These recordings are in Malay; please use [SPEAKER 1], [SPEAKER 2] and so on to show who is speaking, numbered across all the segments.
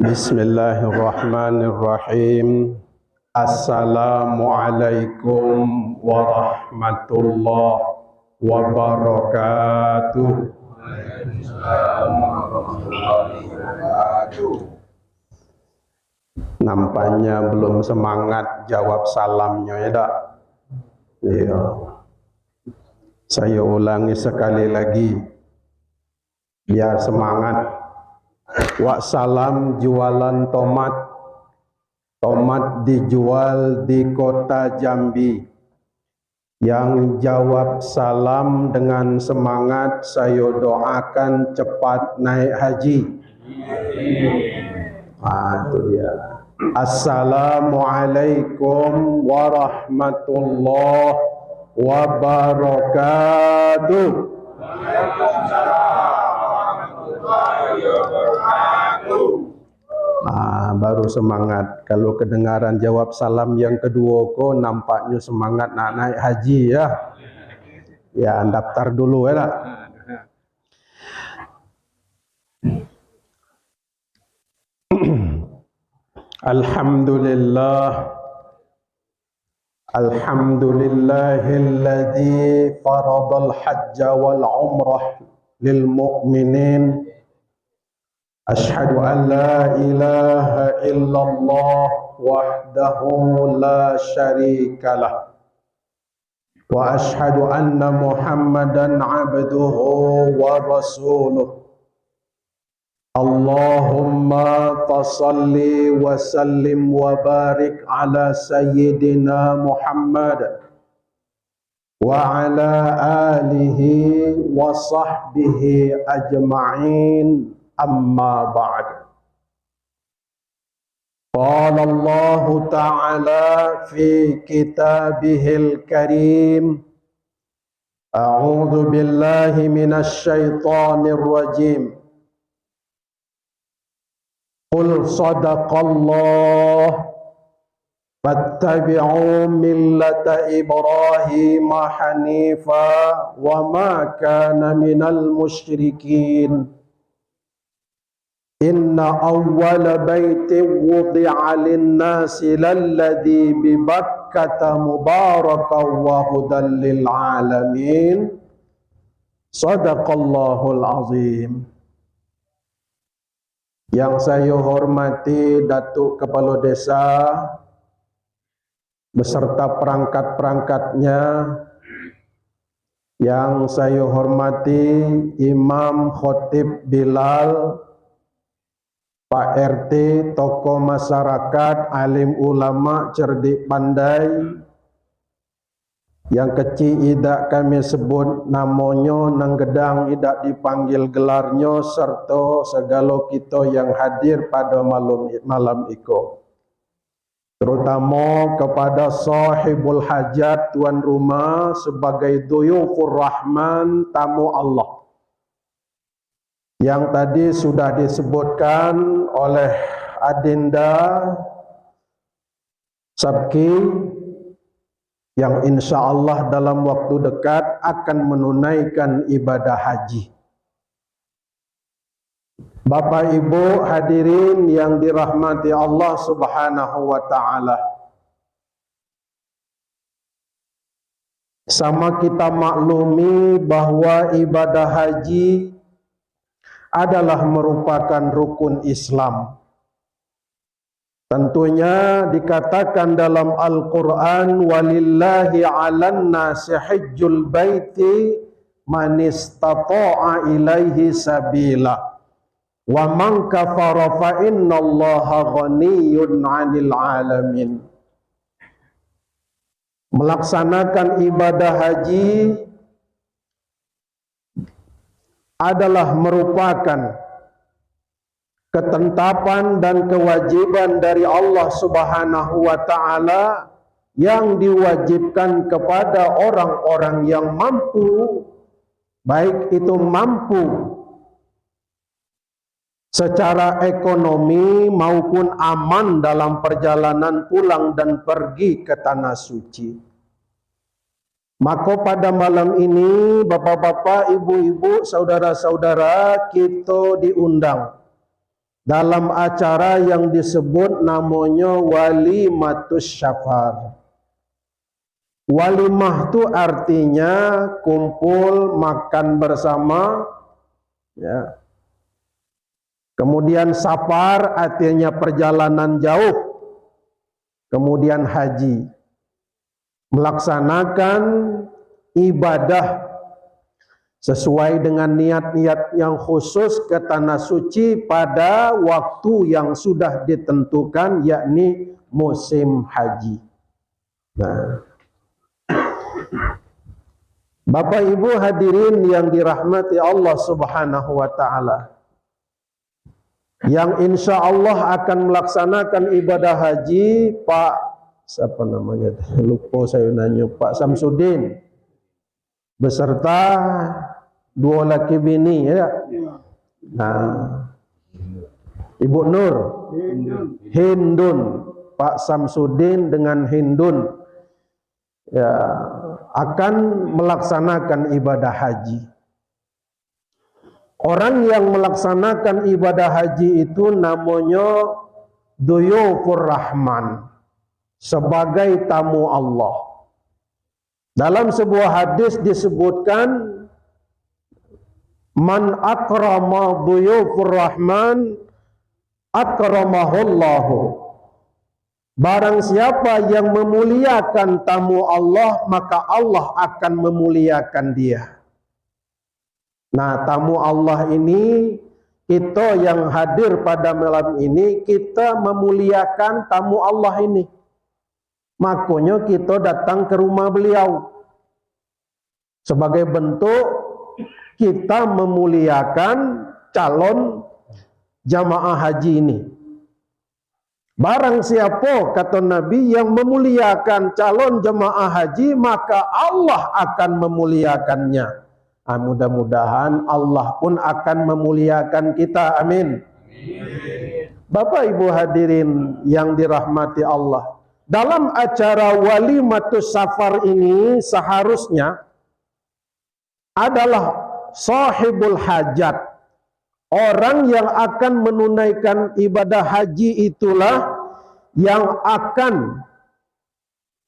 [SPEAKER 1] Bismillahirrahmanirrahim. Assalamualaikum warahmatullahi wabarakatuh. Nampaknya belum semangat jawab salamnya ya tak? Iya. Saya ulangi sekali lagi biar semangat. Wassalam jualan tomat. Tomat dijual di kota Jambi. Yang jawab salam dengan semangat saya doakan cepat naik haji. Itu dia. Assalamualaikum warahmatullahi wabarakatuh. Baru semangat. Kalau kedengaran jawab salam yang kedua kok nampaknya semangat nak naik haji ya. Ya daftar dulu ya tak? Alhamdulillah. Alhamdulillahilladzi faradal hajja wal umrah lil mu'minin. Ashhadu an la ilaha illallah wahdahu la syarikalah. Wa ashhadu anna Muhammadan abduhu wa rasuluh. Allahumma fasalli wa sallim wa barik ala sayyidina Muhammad wa ala alihi wa sahbihi ajma'in. Amma ba'd. Qala Allah Ta'ala fi kitabihil karim. A'udzu billahi minasy syaithanir rajim. Qul sadaqallah fattabi'u millata Ibrahim hanifa wa ma kana minal musyrikin. Inna awwala baitin wudi'a lin-nasi lalladzi bi Bakkata mubarakan wa hudan lil alamin. Shadaqallahul azim. Yang saya hormati Datuk Kepala Desa beserta perangkat-perangkatnya, yang saya hormati Imam Khotib Bilal, Pak RT, tokoh masyarakat, alim ulama, cerdik pandai, yang kecil idak kami sebut namanya, nang gedang idak dipanggil gelarnya, serta segala kita yang hadir pada malam iko. Terutama kepada sahibul hajat, tuan rumah, sebagai duyufur rahman, tamu Allah. Yang tadi sudah disebutkan oleh Adinda Sabki, yang insya Allah dalam waktu dekat akan menunaikan ibadah haji. Bapak Ibu hadirin yang dirahmati Allah Subhanahu wa Ta'ala, sama kita maklumi bahwa ibadah haji adalah merupakan rukun Islam. Tentunya dikatakan dalam Al-Quran, walillahi 'alan nasi hajjul baiti man istata'a ilaihi sabila wa man kafara fa innallaha ghaniyyun 'anil 'alamin. Melaksanakan ibadah haji adalah merupakan ketetapan dan kewajiban dari Allah Subhanahu wa Ta'ala yang diwajibkan kepada orang-orang yang mampu, baik itu mampu secara ekonomi maupun aman dalam perjalanan pulang dan pergi ke tanah suci. Maka pada malam ini, bapak-bapak, ibu-ibu, saudara-saudara, kita diundang dalam acara yang disebut namanya walimatus syafar. Walimah itu artinya kumpul makan bersama, ya. Kemudian safar artinya perjalanan jauh. Kemudian haji, melaksanakan ibadah sesuai dengan niat-niat yang khusus ke tanah suci pada waktu yang sudah ditentukan, yakni musim haji. Nah, Bapak Ibu hadirin yang dirahmati Allah Subhanahu wa taala, yang insya Allah akan melaksanakan ibadah haji, Pak siapa namanya? Lupa saya nanya, Pak Samsudin beserta 2 laki bini, ya. Nah, Ibu Nur Hindun, Pak Samsudin dengan Hindun, ya, akan melaksanakan ibadah haji. Orang yang melaksanakan ibadah haji itu namanya Duyufur Rahman, sebagai tamu Allah. Dalam sebuah hadis disebutkan, man akrama duyufur rahman akramahullahu. Barang siapa yang memuliakan tamu Allah, maka Allah akan memuliakan dia. Nah, tamu Allah ini, kita yang hadir pada malam ini, kita memuliakan tamu Allah ini. Makanya kita datang ke rumah beliau sebagai bentuk kita memuliakan calon jamaah haji ini. Barang siapa, kata Nabi, yang memuliakan calon jamaah haji, maka Allah akan memuliakannya. Mudah-mudahan Allah pun akan memuliakan kita. Amin. Bapak Ibu hadirin yang dirahmati Allah, dalam acara walimatus safar ini seharusnya adalah sahibul hajat. Orang yang akan menunaikan ibadah haji itulah yang akan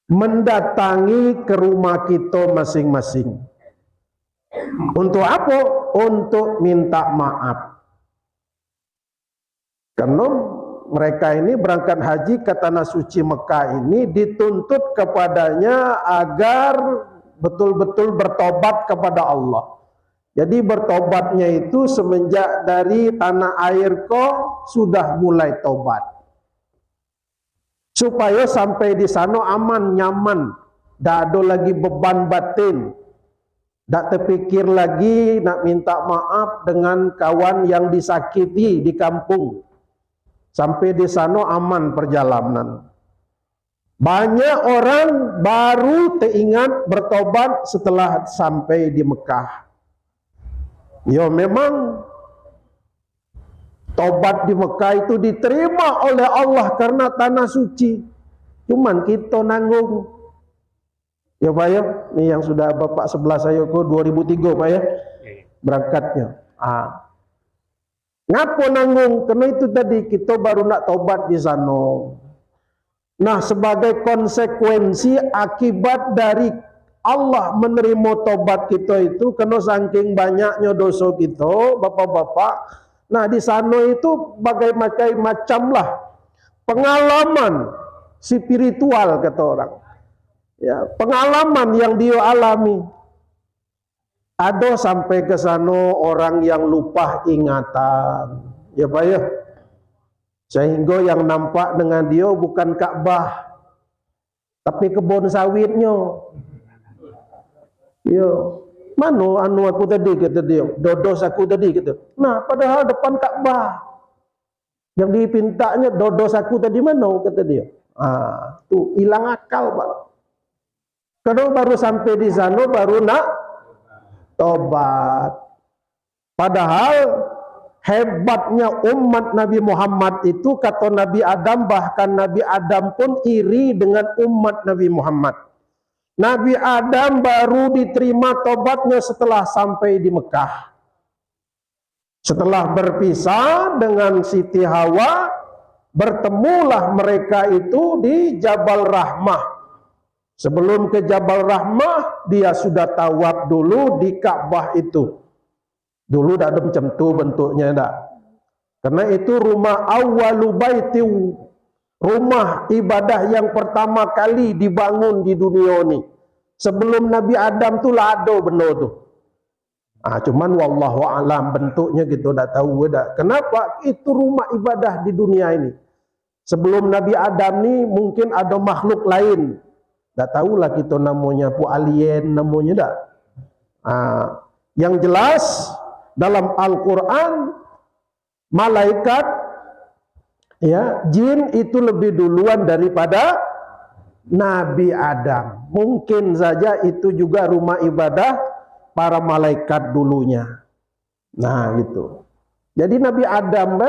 [SPEAKER 1] mendatangi ke rumah kita masing-masing. Untuk apa? Untuk minta maaf. Karena mereka ini berangkat haji ke tanah suci Mekah ini dituntut kepadanya agar betul-betul bertobat kepada Allah. Jadi bertobatnya itu semenjak dari tanah air kau sudah mulai tobat. Supaya sampai di sana aman, nyaman, tak ada lagi beban batin. Tak terpikir lagi nak minta maaf dengan kawan yang disakiti di kampung. Sampai di sana aman perjalanan. Banyak orang baru teringat bertobat setelah sampai di Mekah. Ya memang tobat di Mekah itu diterima oleh Allah karena tanah suci. Cuman kita nanggung. Ya Pak ya, ini yang sudah Bapak sebelah saya kok 2003 Pak ya, berangkatnya. Ngapa nanggung? Karena itu tadi kita baru nak tobat di sana. Nah, sebagai konsekuensi akibat dari Allah menerima tobat kita itu, karena saking banyaknya dosa kita, bapak-bapak. Nah, di sana itu bagai macam lah pengalaman spiritual kata orang. Ya, pengalaman yang dia alami. Ada sampai ke sana orang yang lupa ingatan. Ya Pak ya. Sehingga yang nampak dengan dia bukan Ka'bah, tapi kebun sawitnya. Ya, mana anu aku tadi kata dia, dodos aku tadi kata. Nah, padahal depan Ka'bah. Yang dipintanya dodos aku tadi mana kata dia. Tuh hilang akal, Pak. Kalau baru sampai di sana baru nak tobat. Padahal hebatnya umat Nabi Muhammad itu, kata Nabi Adam, bahkan Nabi Adam pun iri dengan umat Nabi Muhammad. Nabi Adam baru diterima tobatnya setelah sampai di Mekah. Setelah berpisah dengan Siti Hawa, bertemulah mereka itu di Jabal Rahmah. Sebelum ke Jabal Rahmah, dia sudah tawaf dulu di Ka'bah itu. Dulu tak ada macam tu bentuknya tak. Karena itu rumah awwalu baiti, rumah ibadah yang pertama kali dibangun di dunia ni. Sebelum Nabi Adam tu lah ada benda tu. Cuman wallahu alam bentuknya kita tak tahu dah. Kenapa itu rumah ibadah di dunia ini? Sebelum Nabi Adam ni mungkin ada makhluk lain. Tak tahulah kita namanya pu alien namanya dah. Yang jelas dalam Al-Quran malaikat, ya, jin itu lebih duluan daripada Nabi Adam. Mungkin saja itu juga rumah ibadah para malaikat dulunya. Nah gitu. Jadi Nabi Adam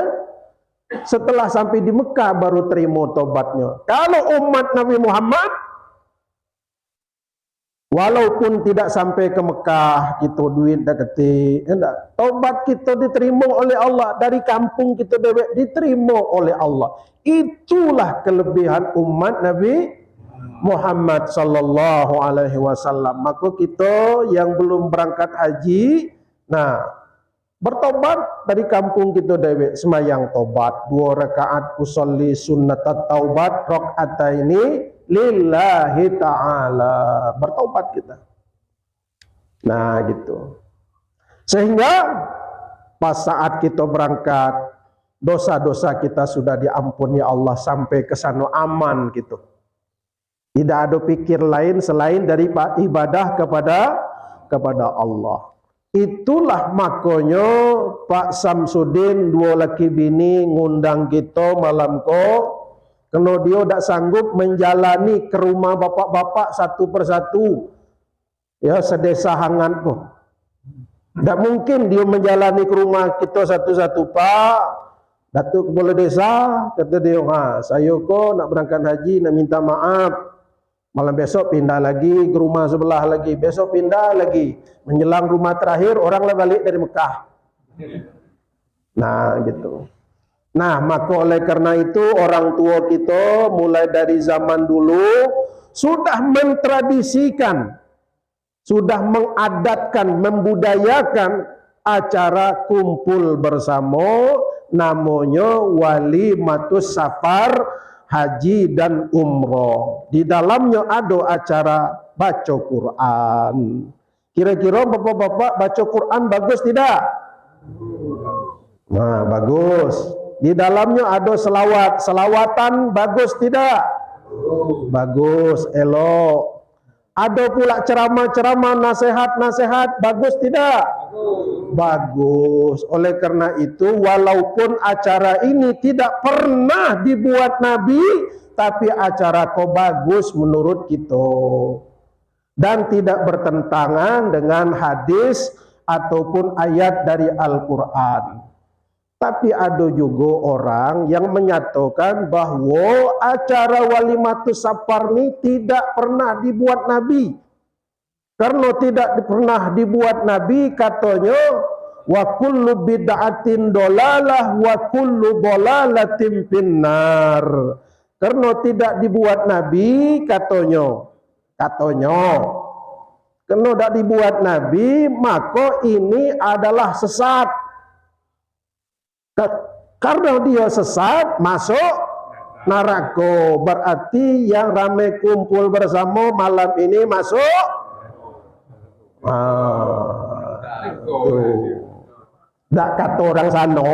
[SPEAKER 1] setelah sampai di Mekah baru terima tobatnya. Kalau umat Nabi Muhammad, walaupun tidak sampai ke Mekah, kita duit dah ketik, tobat kita diterima oleh Allah. Dari kampung kita diterima oleh Allah. Itulah kelebihan umat Nabi Muhammad sallallahu alaihi wasallam. Maka kita yang belum berangkat haji, bertobat dari kampung kita dewek, semayang tobat 2 rakaat, usolli sunnat taubat rakaataini lillahi ta'ala. Bertobat kita. Nah gitu. Sehingga pas saat kita berangkat, dosa-dosa kita sudah diampuni Allah sampai ke sana aman gitu. Tidak ada pikir lain selain dari ibadah kepada Allah. Itulah makanya Pak Samsudin 2 laki bini ngundang kita malam ko. Kalau dia tak sanggup menjalani ke rumah bapak-bapak satu persatu, ya sedesa hangat pun. Tak mungkin dia menjalani ke rumah kita satu-satu. Pak, Datuk Kepala Desa, kata dia, saya ko nak berangkat haji, nak minta maaf. Malam besok pindah lagi ke rumah sebelah lagi. Besok pindah lagi. Menjelang rumah terakhir, orang lah balik dari Mekah. Nah gitu. Nah maka oleh karena itu orang tua kita mulai dari zaman dulu sudah mentradisikan, sudah mengadatkan, membudayakan acara kumpul bersama, namanya walimatus safar, haji dan umroh. Di dalamnya ada acara baca Quran. Kira-kira bapak-bapak baca Quran bagus tidak? Nah bagus. Di dalamnya ada selawat. Selawatan bagus tidak? Bagus, elok. Ada pula ceramah-ceramah, nasihat-nasihat, bagus tidak? Bagus. Oleh karena itu, walaupun acara ini tidak pernah dibuat Nabi, tapi acara kau bagus menurut kita. Dan tidak bertentangan dengan hadis ataupun ayat dari Al-Quran. Tapi ada juga orang yang menyatakan bahwa acara walimatus safar ini tidak pernah dibuat Nabi. Karena tidak pernah dibuat Nabi, katanya wa kullu bid'atin dolalah wa kullu dolalatin finnar. Karena tidak dibuat Nabi, katanya karena tidak dibuat Nabi, maka ini adalah sesat. Karena dia sesat, masuk neraka. Berarti yang ramai kumpul bersama malam ini masuk tak kata orang sana.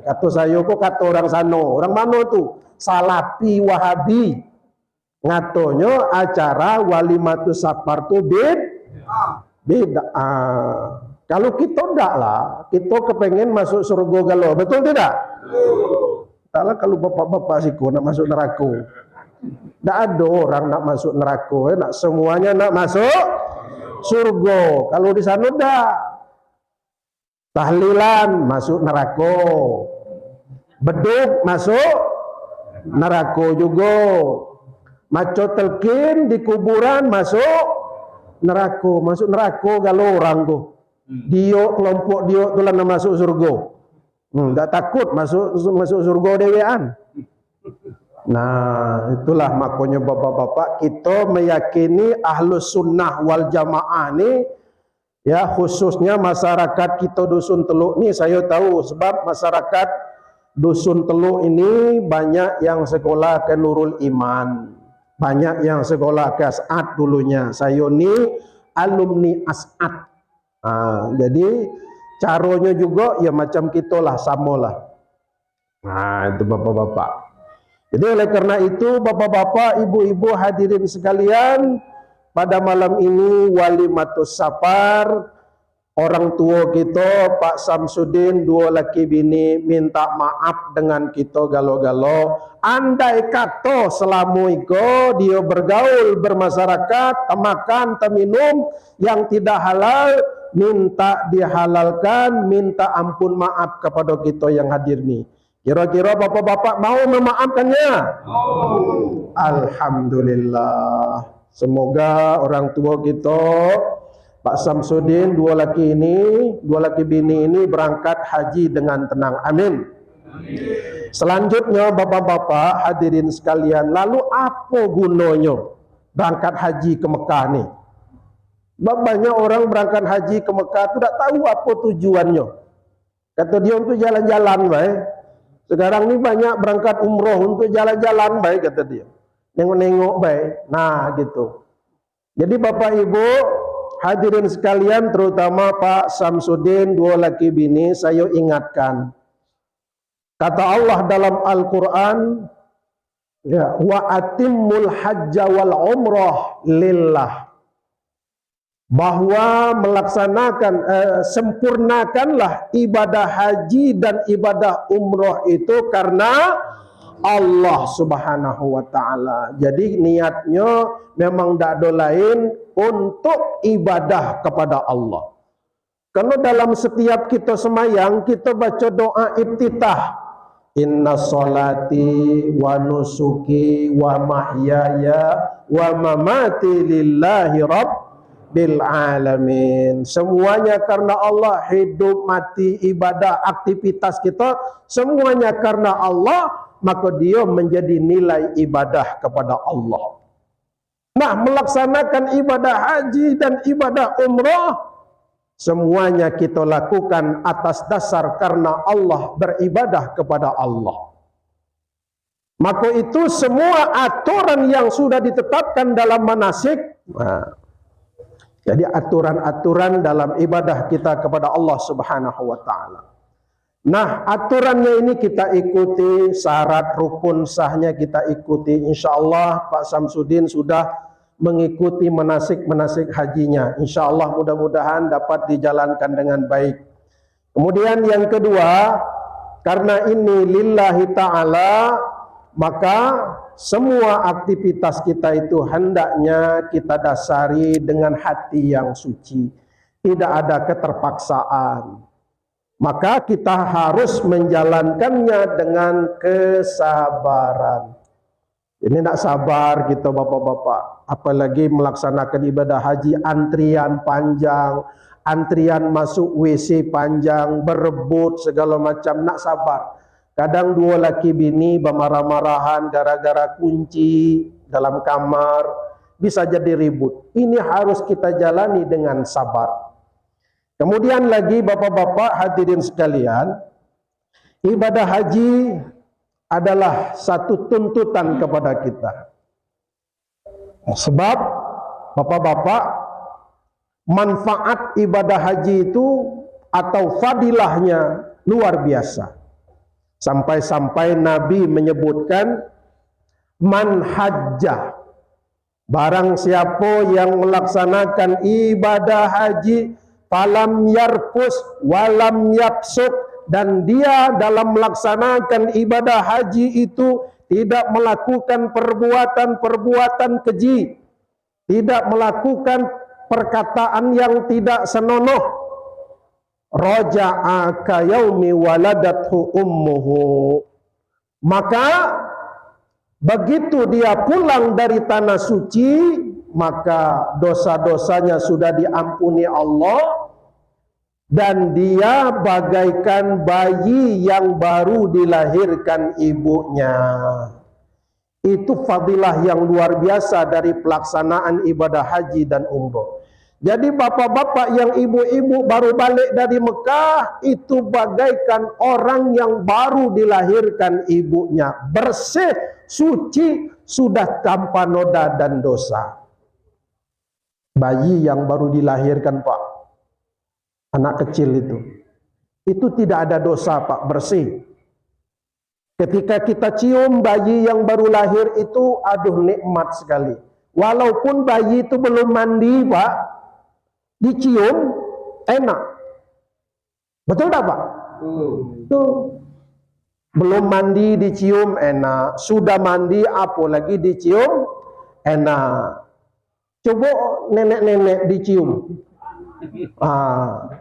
[SPEAKER 1] Kata saya kok kata orang sana. Orang mana tu? Salafi Wahabi. Ngatonya acara walimatus safar tu bid'ah. Kalau kita tidak lah, kita kepengen masuk surga galau, betul tidak? Taklah kalau bapak-bapak siku nak masuk neraka. Tak ada orang nak masuk neraka, nak semuanya nak masuk surga. Kalau di sana dah tahlilan masuk neraka, beduk masuk neraka juga, maco telkin di kuburan masuk neraka kalau orang tu. Dia kelompok dia tulah nak masuk surga. Tak takut masuk surga dewean. Nah, itulah makanya bapak-bapak kita meyakini ahlus sunnah wal jamaah ni, ya khususnya masyarakat kita Dusun Teluk ni, saya tahu sebab masyarakat Dusun Teluk ini banyak yang sekolah ke Nurul Iman, banyak yang sekolah ke As'ad dulunya. Saya ni alumni As'ad. Jadi caranya juga ya macam kita lah, samalah. Itu bapak-bapak. Jadi oleh karena itu bapak-bapak, ibu-ibu hadirin sekalian, pada malam ini walimatus safar, orang tua kita Pak Samsudin, dua laki bini minta maaf dengan kita galo-galo. Andai kata selama itu dia bergaul bermasyarakat, makan, minum yang tidak halal, minta dihalalkan, minta ampun maaf kepada kita yang hadir ni. Kira-kira bapak-bapak mau memaafkannya? Alhamdulillah. Semoga orang tua kita Pak Samsudin, dua laki bini ini berangkat haji dengan tenang. Amin. Selanjutnya bapak-bapak hadirin sekalian, lalu apa gunanya berangkat haji ke Mekah ni? Banyak orang berangkat haji ke Mekah tu tak tahu apa tujuannya. Kata dia untuk jalan-jalan baik. Sekarang ni banyak berangkat umroh untuk jalan-jalan baik, kata dia. Nengok-nengok baik. Nah gitu. Jadi bapak ibu hadirin sekalian, terutama Pak Samsudin, dua laki bini, saya ingatkan. Kata Allah dalam Al-Quran, ya, wa atimmul hajja wal umrah lillah. Bahwa melaksanakan, sempurnakanlah ibadah haji dan ibadah umrah itu karena Allah subhanahu wa ta'ala. Jadi niatnya memang tak ada lain untuk ibadah kepada Allah. Karena dalam setiap kita semayang, kita baca doa iftitah. Inna sholati wa nusuki wa mahyaya wa mamati lillahi rabbil alamin. Semuanya karena Allah, hidup, mati, ibadah, aktivitas kita semuanya karena Allah, maka dia menjadi nilai ibadah kepada Allah. Nah, melaksanakan ibadah haji dan ibadah umrah semuanya kita lakukan atas dasar karena Allah, beribadah kepada Allah. Maka itu semua aturan yang sudah ditetapkan dalam manasik, jadi aturan-aturan dalam ibadah kita kepada Allah subhanahu wa ta'ala. Nah, aturannya ini kita ikuti, syarat rukun sahnya kita ikuti. Insya Allah Pak Samsudin sudah mengikuti manasik hajinya. Insya Allah mudah-mudahan dapat dijalankan dengan baik. Kemudian yang kedua, karena ini lillahi ta'ala, maka semua aktivitas kita itu hendaknya kita dasari dengan hati yang suci. Tidak ada keterpaksaan. Maka kita harus menjalankannya dengan kesabaran. Ini tidak sabar kita bapak-bapak. Apalagi melaksanakan ibadah haji, antrian panjang, antrian masuk WC panjang, berebut segala macam, nak sabar. Kadang dua laki bini bermarah-marahan gara-gara kunci dalam kamar, bisa jadi ribut. Ini harus kita jalani dengan sabar. Kemudian lagi bapak-bapak hadirin sekalian, ibadah haji adalah satu tuntutan kepada kita. Sebab bapak-bapak, manfaat ibadah haji itu atau fadilahnya luar biasa. Sampai-sampai Nabi menyebutkan man hajjah, barang siapa yang melaksanakan ibadah haji, falam yarfus walam yapsuk, dan dia dalam melaksanakan ibadah haji itu tidak melakukan perbuatan-perbuatan keji, tidak melakukan perkataan yang tidak senonoh, raja'a ka yaumi waladathu ummuhu, maka begitu dia pulang dari tanah suci, maka dosa-dosanya sudah diampuni Allah dan dia bagaikan bayi yang baru dilahirkan ibunya. Itu fadilah yang luar biasa dari pelaksanaan ibadah haji dan umroh. Jadi bapak-bapak yang ibu-ibu baru balik dari Mekah itu bagaikan orang yang baru dilahirkan ibunya, bersih, suci, sudah tanpa noda dan dosa. Bayi yang baru dilahirkan, Pak, anak kecil itu tidak ada dosa, Pak, bersih. Ketika kita cium bayi yang baru lahir itu, aduh nikmat sekali. Walaupun bayi itu belum mandi, Pak, dicium enak. Betul tak, Pak? Tuh. Belum mandi dicium enak, sudah mandi apalagi dicium enak. Coba nenek-nenek dicium. Ah.